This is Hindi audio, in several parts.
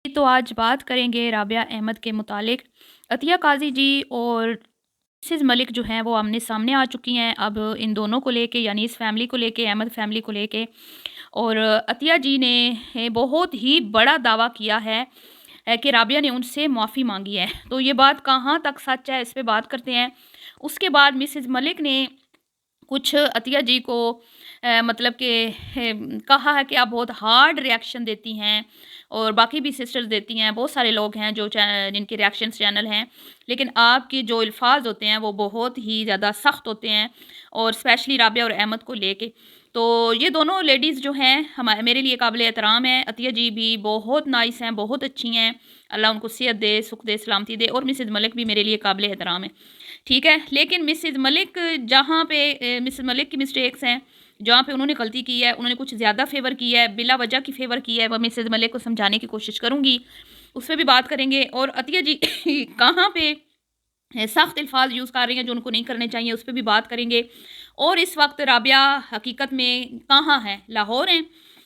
तो आज बात करेंगे राबिया अहमद के मुतालिक। अतिया काज़ी जी और मिसेज़ मलिक जो हैं वो आमने-सामने आ चुकी हैं अब इन दोनों को लेके, यानी इस फैमिली को लेके, अहमद फैमिली को लेके। और अतिया जी ने बहुत ही बड़ा दावा किया है कि राबिया ने उनसे माफ़ी माँगी है। तो ये बात कहाँ तक सच है, इस पे बात करते हैं। उसके बाद मिसेज़ मलिक ने कुछ अतिया जी को मतलब कि कहा है कि आप बहुत हार्ड रिएक्शन देती हैं, और बाकी भी सिस्टर्स देती हैं, बहुत सारे लोग हैं जो जिनके रिएक्शंस चैनल हैं, लेकिन आपके जो अल्फाज होते हैं वो बहुत ही ज़्यादा सख्त होते हैं, और स्पेशली राबिया और अहमद को लेके। तो ये दोनों लेडीज़ जो हैं हमारे मेरे लिए काबिल एहतराम है। अतिया जी भी बहुत नाइस हैं, बहुत अच्छी हैं, अल्लाह उनको सेहत दे, सुख दे, सलामती दे, और मिसेज़ मलिक भी मेरे लिए काबिल एहतराम है। ठीक है, लेकिन मिसेज़ मलिक जहाँ पे मिसेज़ मलिक की मिस्टेक्स हैं, जहाँ पे उन्होंने गलती की है, उन्होंने कुछ ज़्यादा फ़ेवर किया है, बिला वजह की फ़ेवर की है, वो मिसेज़ मलिक को समझाने की कोशिश करूँगी, उस पे भी बात करेंगे। और अतिया जी कहाँ पे सख्त अल्फाज यूज़ कर रही हैं जो उनको नहीं करने चाहिए, उस पे भी बात करेंगे। और इस वक्त राबिया हकीकत में कहाँ है, लाहौर हैं।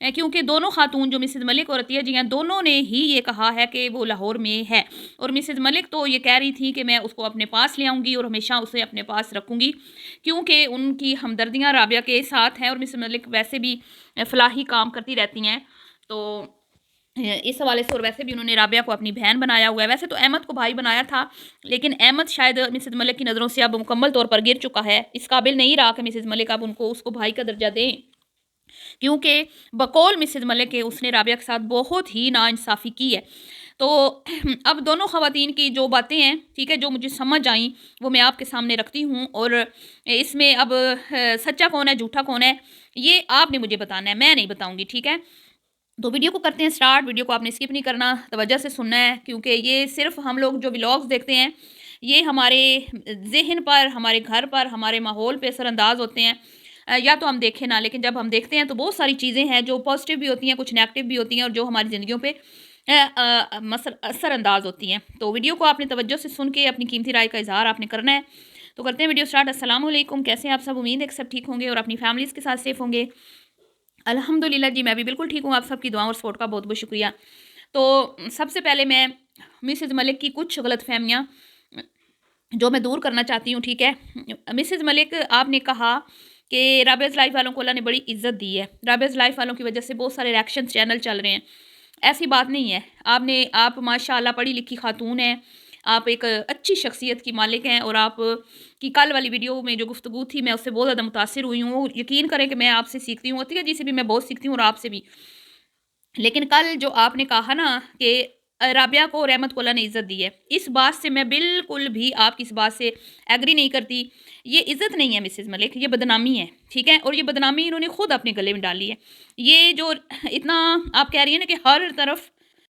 क्योंकि दोनों खातून जो मिसेज़ मलिक और अतिया जी हैं, दोनों ने ही ये कहा है कि वो लाहौर में है। और मिसेज़ मलिक तो ये कह रही थी कि मैं उसको अपने पास ले आऊँगी और हमेशा उसे अपने पास रखूँगी, क्योंकि उनकी हमदर्दियाँ राबिया के साथ हैं, और मिसेज़ मलिक वैसे भी फलाही काम करती रहती हैं। तो इस हवाले से, और वैसे भी उन्होंने राबिया को अपनी बहन बनाया हुआ है। वैसे तो अहमद को भाई बनाया था, लेकिन अहमद शायद मिसेज़ मलिक की नज़रों से अब मुकम्मल तौर पर गिर चुका है। इस काबिल नहीं रहा कि मिसेज़ मलिक अब उसको भाई का दर्जा दें, क्योंकि बकौल मिसेज़ मलिक के उसने राबिया के साथ बहुत ही नाइंसाफ़ी की है। तो अब दोनों ख़वातीन की जो बातें हैं, ठीक है, जो मुझे समझ आईं, वो मैं आपके सामने रखती हूँ। और इसमें अब सच्चा कौन है, झूठा कौन है, ये आपने मुझे बताना है, मैं नहीं बताऊँगी, ठीक है? तो वीडियो को करते हैं स्टार्ट। वीडियो को आपने स्किप नहीं करना, तवज्जो से सुनना है, क्योंकि ये सिर्फ़ हम लोग जो व्लॉग्स देखते हैं, ये हमारे ज़हन पर, हमारे घर पर, हमारे माहौल पे असरअंदाज़ होते हैं। या तो हम देखें ना, लेकिन जब हम देखते हैं तो बहुत सारी चीज़ें हैं जो पॉज़िटिव भी होती हैं, कुछ नेगेटिव भी होती हैं, और जो हमारी ज़िंदगियों पे मसर असरअंदाज़ होती हैं। तो वीडियो को आपने तवज्जो से सुन के अपनी कीमती राय का इज़हार आपने करना है। तो करते हैं वीडियो स्टार्ट। अस्सलाम वालेकुम, कैसे हैं आप सब? उम्मीद है कि सब ठीक होंगे और अपनी फैमिलीज़ के साथ सेफ़ होंगे। अल्हम्दुलिल्लाह जी, मैं भी बिल्कुल ठीक हूँ। आप सबकी दुआओं और सपोर्ट का बहुत-बहुत शुक्रिया। तो सबसे पहले मैं मिसेज़ मलिक की कुछ गलतफ़हमियाँ जो मैं दूर करना चाहती हूँ, ठीक है? मिसेज़ मलिक, आपने कहा कि राबियाज़ लाइफ़ वालों को अल्लाह ने बड़ी इज़्ज़त दी है। राबियाज़ लाइफ़ वालों की वज़ह से बहुत सारे रिएक्शन चैनल चल रहे हैं। ऐसी बात नहीं है। आप माशाअल्लाह पढ़ी-लिखी खातून हैं। आप एक अच्छी शख्सियत की मालिक हैं, और आप की कल वाली वीडियो में जो गुफ्तगू थी, मैं उससे बहुत ज़्यादा मुतासिर हुई हूँ। यकीन करें कि मैं आपसे सीखती हूँ, अतिया जी से भी मैं बहुत सीखती हूँ और आपसे भी। लेकिन कल जो आपने कहा ना कि राबिया को और अहमद को अल्लाह ने इज़्ज़त दी है, इस बात से मैं बिल्कुल भी आपकी इस बात से एग्री नहीं करती। ये इज़्ज़त नहीं है मिसेज़ मलिक, ये बदनामी है, ठीक है? और ये बदनामी इन्होंने खुद अपने गले में डाली है। ये जो इतना आप कह रही हैं ना कि हर तरफ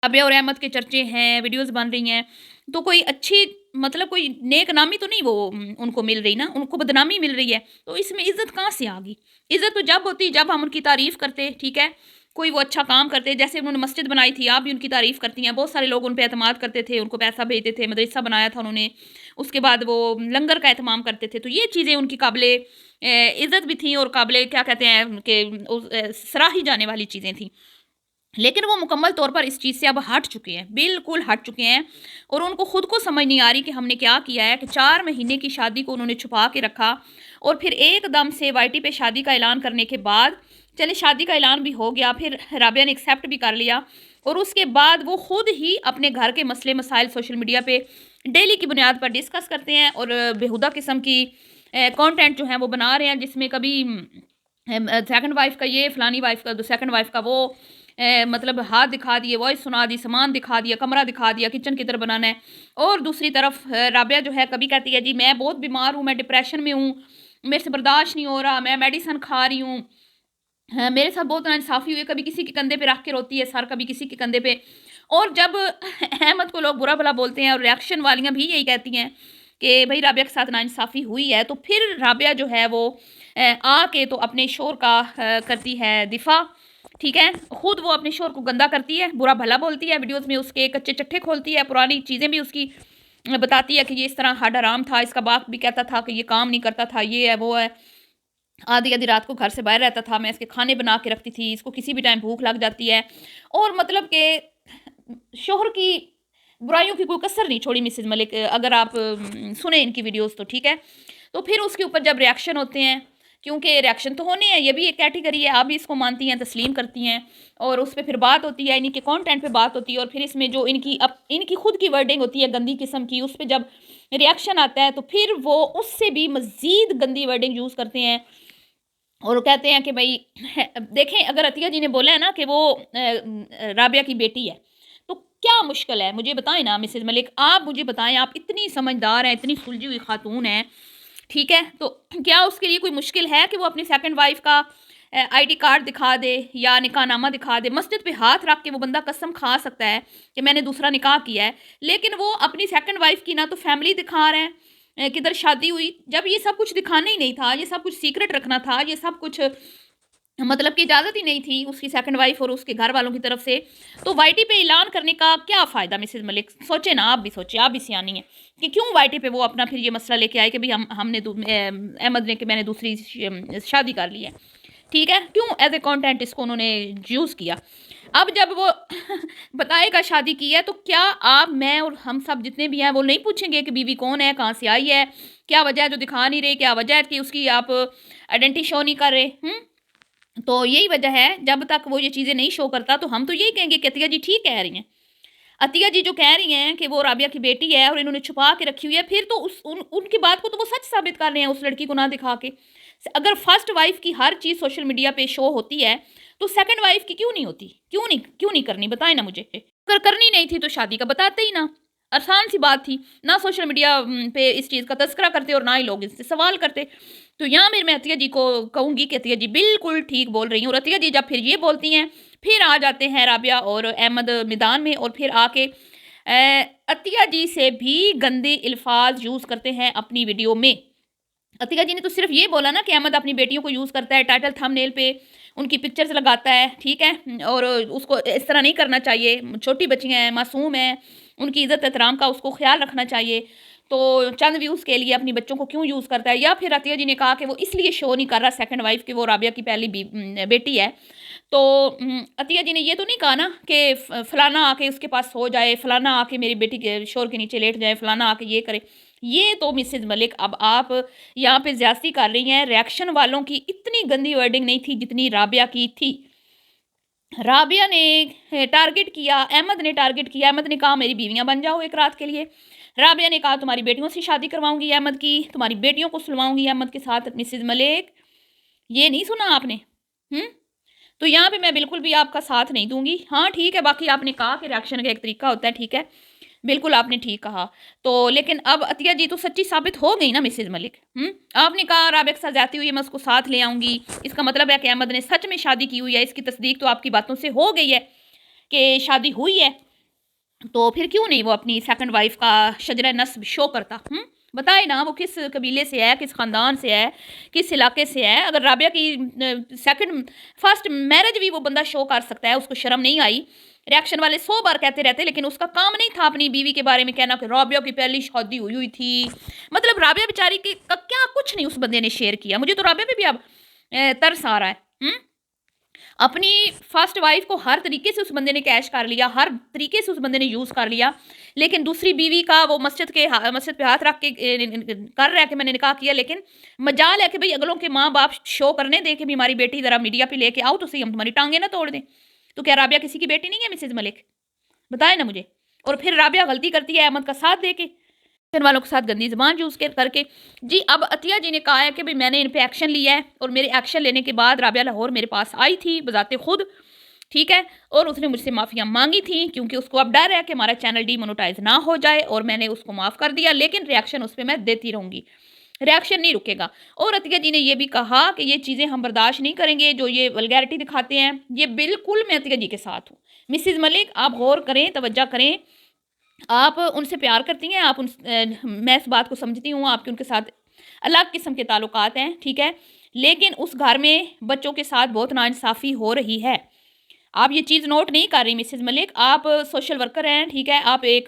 राबिया और अहमद के चर्चे हैं, वीडियोज़ बन रही हैं, तो कोई अच्छी, मतलब कोई नेक नामी तो नहीं वो उनको मिल रही ना, उनको बदनामी मिल रही है। तो इसमें इज़्ज़त कहाँ से आ गई? इज़्ज़त तो जब होती जब हम उनकी तारीफ़ करते, ठीक है? कोई वो अच्छा काम करते, जैसे उन्होंने मस्जिद बनाई थी, आप भी उनकी तारीफ़ करती हैं। बहुत सारे लोग उन पे एतमाद करते थे, उनको पैसा भेजते थे, मदरसा बनाया था उन्होंने। उसके बाद वो लंगर का एहतमाम करते थे। तो ये चीज़ें उनकी काबिले इज़्ज़त भी थी, और काबिले क्या कहते हैं कि सराही जाने वाली चीज़ें थी। लेकिन वो मुकम्मल तौर पर इस चीज़ से अब हट चुके हैं, बिल्कुल हट चुके हैं, और उनको खुद को समझ नहीं आ रही कि हमने क्या किया है, कि 4 महीने की शादी को उन्होंने छुपा के रखा, और फिर एकदम से वाईटी पे शादी का ऐलान करने के बाद, चले शादी का ऐलान भी हो गया, फिर राबिया ने एक्सेप्ट भी कर लिया, और उसके बाद वो खुद ही अपने घर के मसले मसाइल सोशल मीडिया पे डेली की बुनियाद पर डिस्कस करते हैं, और बेहुदा किस्म की कंटेंट जो है वो बना रहे हैं, जिसमें कभी सेकंड वाइफ का ये, फलानी वाइफ का, सेकंड वाइफ का वो, मतलब हाथ दिखा दिए, वॉइस सुना दी, सामान दिखा दिया, कमरा दिखा दिया, किचन किधर बनाना है। और दूसरी तरफ राबिया जो है कभी कहती है जी मैं बहुत बीमार हूँ, मैं डिप्रेशन में हूँ, मेरे से बर्दाश्त नहीं हो रहा, मैं मेडिसिन खा रही हूँ। हाँ, मेरे साथ बहुत नाइंसाफ़ी हुई है, कभी किसी के कंधे पे रख के रोती है सर, कभी किसी के कंधे पे। और जब अहमद को लोग बुरा-भला बोलते हैं, और रिएक्शन वालियाँ भी यही कहती हैं कि भई राबिया के साथ नाइंसाफ़ी हुई है, तो फिर राबिया जो है वो आके तो अपने शोहर का करती है दिफ़ा, ठीक है? खुद वो अपने शोहर को गंदा करती है, बुरा-भला बोलती है, वीडियोज़ में उसके कच्चे चिट्ठे खोलती है, पुरानी चीज़ें भी उसकी बताती है कि ये इस तरह हड हराम था, इसका बाप भी कहता था कि ये काम नहीं करता था, ये है, वो है। आधी-आधी रात को घर से बाहर रहता था, मैं इसके खाने बना के रखती थी, इसको किसी भी टाइम भूख लग जाती है। और मतलब कि शोहर की बुराइयों की कोई कसर नहीं छोड़ी मिसेज़ मलिक, अगर आप सुने इनकी वीडियोज़ तो ठीक है। तो फिर उसके ऊपर जब रिएक्शन होते हैं, क्योंकि रिएक्शन तो होने हैं, ये भी एक कैटेगरी है, आप भी इसको मानती हैं, तस्लीम करती हैं, और उस पे फिर बात होती है, इन्हीं के कंटेंट पे बात होती है, और फिर इसमें जो इनकी खुद की वर्डिंग होती है गंदी किस्म की, उस पे जब रिएक्शन आता है तो फिर वो उससे भी मज़ीद गंदी वर्डिंग यूज़ करते हैं, और वो कहते हैं कि भई देखें, अगर अतिया जी ने बोला है ना कि वो राबिया की बेटी है, तो क्या मुश्किल है? मुझे बताएँ ना मिसेज़ मलिक, आप मुझे बताएँ, आप इतनी समझदार हैं, इतनी सुलझी हुई खातून हैं, ठीक है? तो क्या उसके लिए कोई मुश्किल है कि वो अपनी सेकंड वाइफ़ का आईडी कार्ड दिखा दे या निकाहनामा दिखा दे? मस्जिद पे हाथ रख के वो बंदा कसम खा सकता है कि मैंने दूसरा निकाह किया है, लेकिन वो अपनी सेकंड वाइफ़ की ना तो फैमिली दिखा रहे हैं, किधर शादी हुई, जब ये सब कुछ दिखाना ही नहीं था, ये सब कुछ सीक्रेट रखना था, ये सब कुछ मतलब कि इजाज़त ही नहीं थी उसकी सेकंड वाइफ़ और उसके घर वालों की तरफ से, तो वाईटी पे ऐलान करने का क्या फ़ायदा मिसेज़ मलिक? सोचें ना, आप भी सोचिए, आप भी सियानी हैं, कि क्यों वाईटी पे वो अपना फिर ये मसला लेके आए कि भई अहमद ने कि मैंने दूसरी शादी कर ली है, ठीक है? क्यों एज़ ए कंटेंट इसको उन्होंने यूज़ किया? अब जब वो बताएगा शादी की है, तो क्या आप, मैं और हम सब जितने भी हैं, वो नहीं पूछेंगे कि बीवी कौन है, कहाँ से आई है, क्या वजह है जो दिखा नहीं रहे, क्या वजह है कि उसकी आप आइडेंटिटी शो नहीं कर रहे? तो यही वजह है, जब तक वो ये चीज़ें नहीं शो करता, तो हम तो यही कहेंगे कि अतिया जी ठीक कह रही हैं। अतिया जी जो कह रही हैं कि वो राबिया की बेटी है और इन्होंने छुपा के रखी हुई है, फिर तो उनकी बात को तो वो सच साबित कर रहे हैं उस लड़की को ना दिखा के। अगर फर्स्ट वाइफ की हर चीज़ सोशल मीडिया पे शो होती है, तो सेकंड वाइफ की क्यों नहीं होती? क्यों नहीं करनी, बताएं ना मुझे। अगर करनी नहीं थी तो शादी का बताते ही ना, आसान सी बात थी ना। सोशल मीडिया पे इस चीज़ का तस्करा करते और ना ही लोग इससे सवाल करते। तो यहाँ मैं अतिया जी को कहूँगी कि अतिया जी बिल्कुल ठीक बोल रही हैं, और अतिया जी जब फिर ये बोलती हैं, फिर आ जाते हैं राबिया और अहमद मैदान में, और फिर आके अतिया जी से भी गंदे अल्फाज यूज़ करते हैं अपनी वीडियो में। अतिका जी ने तो सिर्फ ये बोला ना कि अहमद अपनी बेटियों को यूज़ करता है, टाइटल थंबनेल पे उनकी पिक्चर्स लगाता है, ठीक है? और उसको इस तरह नहीं करना चाहिए, छोटी बच्चियाँ हैं, मासूम हैं, उनकी इज़्ज़त एहतराम का उसको ख़्याल रखना चाहिए। तो चंद व्यूज़ के लिए अपनी बच्चों को क्यों यूज़ करता है? या फिर अतिया जी ने कहा कि वो इसलिए शो नहीं कर रहा सेकंड वाइफ़ कि वो राबिया की पहली बेटी है। तो अतिया जी ने ये तो नहीं कहा ना कि फलाना आके उसके पास सो जाए, फलाना आके मेरी बेटी के शोर के नीचे लेट जाए, फलाना आके ये करे। ये तो मिसेज़ मलिक, अब आप यहाँ पे ज़्यादती कर रही हैं। रिएक्शन वालों की इतनी गंदी वर्डिंग नहीं थी जितनी राबिया की थी। राबिया ने टारगेट किया, अहमद ने टारगेट किया, अहमद ने कहा मेरी बीवियाँ बन जाओ एक रात के लिए। राबिया ने कहा तुम्हारी बेटियों से शादी करवाऊँगी अहमद की, तुम्हारी बेटियों को सुलवाऊँगी अहमद के साथ। मिसेज़ मलिक, ये नहीं सुना आपने? हुँ? तो यहाँ पे मैं बिल्कुल भी आपका साथ नहीं दूँगी। हाँ, ठीक है, बाकी आपने कहा कि रिएक्शन का एक तरीका होता है, ठीक है। बिल्कुल आपने ठीक कहा। तो लेकिन अब अतिया जी तो सच्ची साबित हो गई ना मिसेज़ मलिक। आपने कहा राबिया के साथ ज़्यादती हुई है, मैं उसको साथ ले आऊँगी। इसका मतलब है कि अहमद ने सच में शादी की हुई है। इसकी तस्दीक तो आपकी बातों से हो गई है कि शादी हुई है। तो फिर क्यों नहीं वो अपनी सेकंड वाइफ़ का शजरा नस्ब शो करता? बताए ना वो किस कबीले से है, किस ख़ानदान से है, किस इलाके से है? अगर राबिया की सेकंड फर्स्ट मैरिज भी वो बंदा शो कर सकता है, उसको शर्म नहीं आई। रिएक्शन वाले 100 बार कहते रहते, लेकिन उसका काम नहीं था अपनी बीवी के बारे में कहना कि राबिया की पहली शादी हुई हुई थी। मतलब राबिया बेचारी की का क्या कुछ नहीं उस बंदे ने शेयर किया। मुझे तो राबिया पे भी अब तरस आ रहा है। अपनी फर्स्ट वाइफ को हर तरीके से उस बंदे ने कैश कर लिया, हर तरीके से उस बंदे ने यूज़ कर लिया, लेकिन दूसरी बीवी का वो मस्जिद पे हाथ रख के कर रहा है कि मैंने निकाह किया, लेकिन मजाल है कि भाई अगलों के माँ बाप शो करने दें कि भी हमारी बेटी ज़रा मीडिया पे लेके आओ तो सही, हम तुम्हारी टांगे ना तोड़ दें। तो क्या राबिया किसी की बेटी नहीं है मिसेज़ मलिक? बताएं ना मुझे। और फिर राबिया गलती करती है अहमद का साथ दे के, वालों के साथ गंदी ज़बान यूज़ करके। जी, अब अतिया जी ने कहा है कि भई मैंने इन पे एक्शन लिया है, और मेरे एक्शन लेने के बाद राबिया लाहौर मेरे पास आई थी बज़ाते खुद, ठीक है? और उसने मुझसे माफ़ियाँ माँगी थी, क्योंकि उसको अब डर है कि हमारा चैनल डीमोनेटाइज़ ना हो जाए, और मैंने उसको माफ़ कर दिया, लेकिन रिएक्शन उस पे मैं देती रहूँगी। रिएक्शन नहीं रुकेगा। और अतिया जी ने ये भी कहा कि ये चीज़ें हम बर्दाश्त नहीं करेंगे, जो ये वल्गैरिटी दिखाते हैं, ये बिल्कुल मैं अतिया जी के साथ हूँ। मिसेज़ मलिक, आप गौर करें, तवज्जो करें, आप उनसे प्यार करती हैं, आप मैं इस बात को समझती हूँ, आपके उनके साथ अलग किस्म के ताल्लुकात हैं, ठीक है? लेकिन उस घर में बच्चों के साथ बहुत नाइंसाफ़ी हो रही है। आप ये चीज़ नोट नहीं कर रही मिसेज़ मलिक, आप सोशल वर्कर हैं, ठीक है? आप एक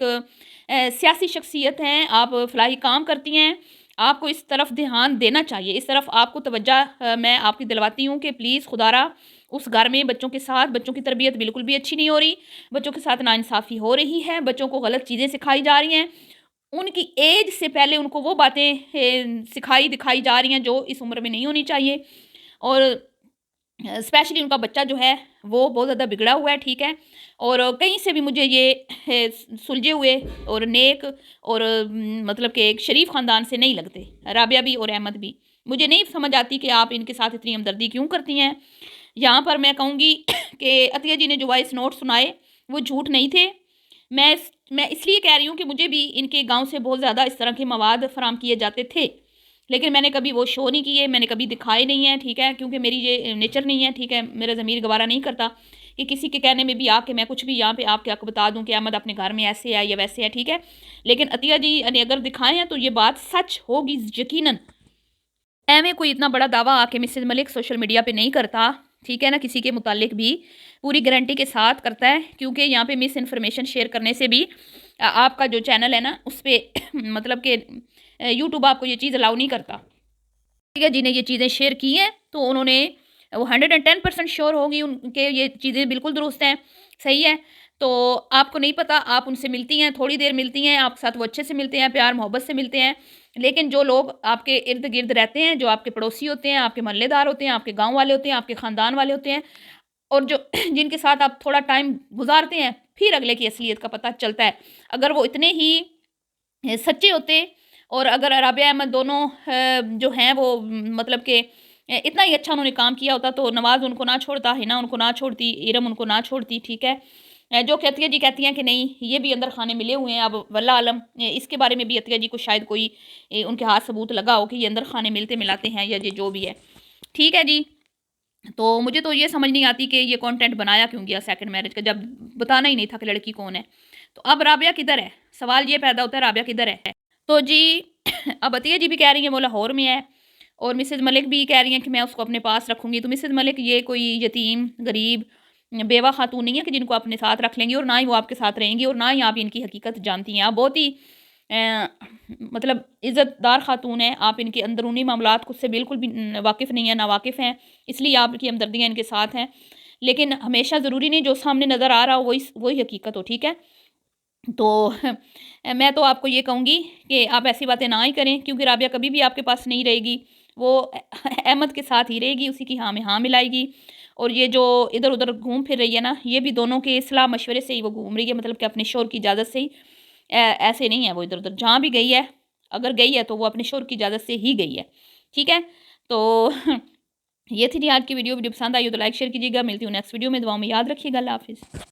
सियासी शख्सियत हैं, आप फलाही काम करती हैं, आपको इस तरफ ध्यान देना चाहिए, इस तरफ आपको तवज्जो मैं आपकी दिलवाती हूँ कि प्लीज़ खुदारा उस घर में बच्चों के साथ बच्चों की तरबियत बिल्कुल भी अच्छी नहीं हो रही, बच्चों के साथ नाइंसाफ़ी हो रही है, बच्चों को गलत चीज़ें सिखाई जा रही हैं। उनकी एज से पहले उनको वो बातें सिखाई दिखाई जा रही हैं जो इस उम्र में नहीं होनी चाहिए। और स्पेशली उनका बच्चा जो है वो बहुत ज़्यादा बिगड़ा हुआ है, ठीक है। और कहीं से भी मुझे ये सुलझे हुए और नेक और मतलब कि एक शरीफ ख़ानदान से नहीं लगते, राबिया भी और अहमद भी। मुझे नहीं समझ आती कि आप इनके साथ इतनी हमदर्दी क्यों करती हैं। यहाँ पर मैं कहूँगी कि अतिया जी ने जो वॉइस नोट सुनाए वो झूठ नहीं थे। मैं इसलिए कह रही हूँ कि मुझे भी इनके गाँव से बहुत ज़्यादा इस तरह के मवाद फ़राहम किए जाते थे, लेकिन मैंने कभी वो शो नहीं किए, मैंने कभी दिखाए नहीं हैं, ठीक है, क्योंकि मेरी ये नेचर नहीं है, ठीक है। मेरा ज़मीर गवारा नहीं करता कि किसी के कहने में भी आके मैं कुछ भी यहाँ पे आपको बता दूँ कि अहमद अपने घर में ऐसे है या वैसे है, ठीक है। लेकिन अतिया जी ने अगर दिखाए हैं तो ये बात सच होगी यकीनन। एवें कोई इतना बड़ा दावा आके मिसेज़ मलिक सोशल मीडिया पे नहीं करता, ठीक है ना, किसी के मुतालिक भी पूरी गारंटी के साथ करता है, क्योंकि यहाँ पे मिस इन्फॉर्मेशन शेयर करने से भी आपका जो चैनल है ना उस पे मतलब कि यूट्यूब आपको ये चीज़ अलाउ नहीं करता, ठीक है। जिन्हें ये चीज़ें शेयर की हैं तो उन्होंने वो 110% श्योर होगी उनके ये चीज़ें बिल्कुल दुरुस्त हैं, सही है। तो आपको नहीं पता, आप उनसे मिलती हैं, थोड़ी देर मिलती हैं, आपके साथ वो अच्छे से मिलते हैं, प्यार मोहब्बत से मिलते हैं। लेकिन जो लोग आपके इर्द-गिर्द रहते हैं, जो आपके पड़ोसी होते हैं, आपके मोहल्लेदार होते हैं, आपके गाँव वाले होते हैं, आपके ख़ानदान वाले होते हैं, और जो जिनके साथ आप थोड़ा टाइम गुज़ारते हैं, फिर अगले की असलियत का पता चलता है। अगर वो इतने ही सच्चे होते और अगर राबिया अहमद दोनों जो हैं वो मतलब कि इतना ही अच्छा उन्होंने काम किया होता तो नवाज़ उनको ना छोड़ता, हिना उनको ना छोड़ती, इरम उनको ना छोड़ती, ठीक है। जो कि अतिया जी कहती हैं कि नहीं ये भी अंदर खाने मिले हुए हैं, अब वल्लाह आलम इसके बारे में भी अतिया जी को शायद कोई उनके हाथ सबूत लगा हो कि ये अंदर खाने मिलते मिलाते हैं या ये जो भी है, ठीक है जी। तो मुझे तो ये समझ नहीं आती कि ये कंटेंट बनाया क्यों गया सेकंड मैरिज का, जब बताना ही नहीं था कि लड़की कौन है। तो अब राबिया किधर है? सवाल ये पैदा होता है राबिया किधर है? तो जी अब अतिया जी भी कह रही हैं वो लाहौर में है और मिसेज़ मलिक भी कह रही हैं कि मैं उसको अपने पास रखूँगी। तो मिसेज़ मलिक ये कोई यतीम, गरीब, बेवा खातून नहीं है कि जिनको अपने साथ रख लेंगी, और ना ही वो आपके साथ रहेंगी और ना ही आप इनकी हकीकत जानती हैं। आप बहुत ही अ, मतलब इज़्ज़तदार खातून हैं, आप इनके अंदरूनी मामलात खुद से बिल्कुल भी वाकिफ़ नहीं हैं, नावाकिफ़ हैं, इसलिए आपकी हमदर्दियाँ इनके साथ हैं। लेकिन हमेशा ज़रूरी नहीं जो सामने नज़र आ रहा हो वही हकीकत हो, ठीक है? तो मैं तो आपको ये कहूँगी कि आप ऐसी बातें ना ही करें, क्योंकि राबिया कभी भी आपके पास नहीं रहेगी। वो अहमद के साथ ही रहेगी, उसी की हाँ में हाँ मिलाएगी। और ये जो इधर-उधर घूम फिर रही है ना, ये भी दोनों के सलाह-मशवरे से ही वो घूम रही है, मतलब कि अपने शौहर की इजाज़त से ही। ऐसे नहीं है वो इधर-उधर। जहाँ भी गई है, अगर गई है तो वो अपने शौहर की इजाज़त से ही गई है। ठीक है? तो ये थी आज की वीडियो। वीडियो पसंद आई हो तो लाइक शेयर कीजिएगा। मिलती हूँ नेक्स्ट वीडियो में। दुआओं में याद रखिएगा। अल्लाह हाफ़िज़।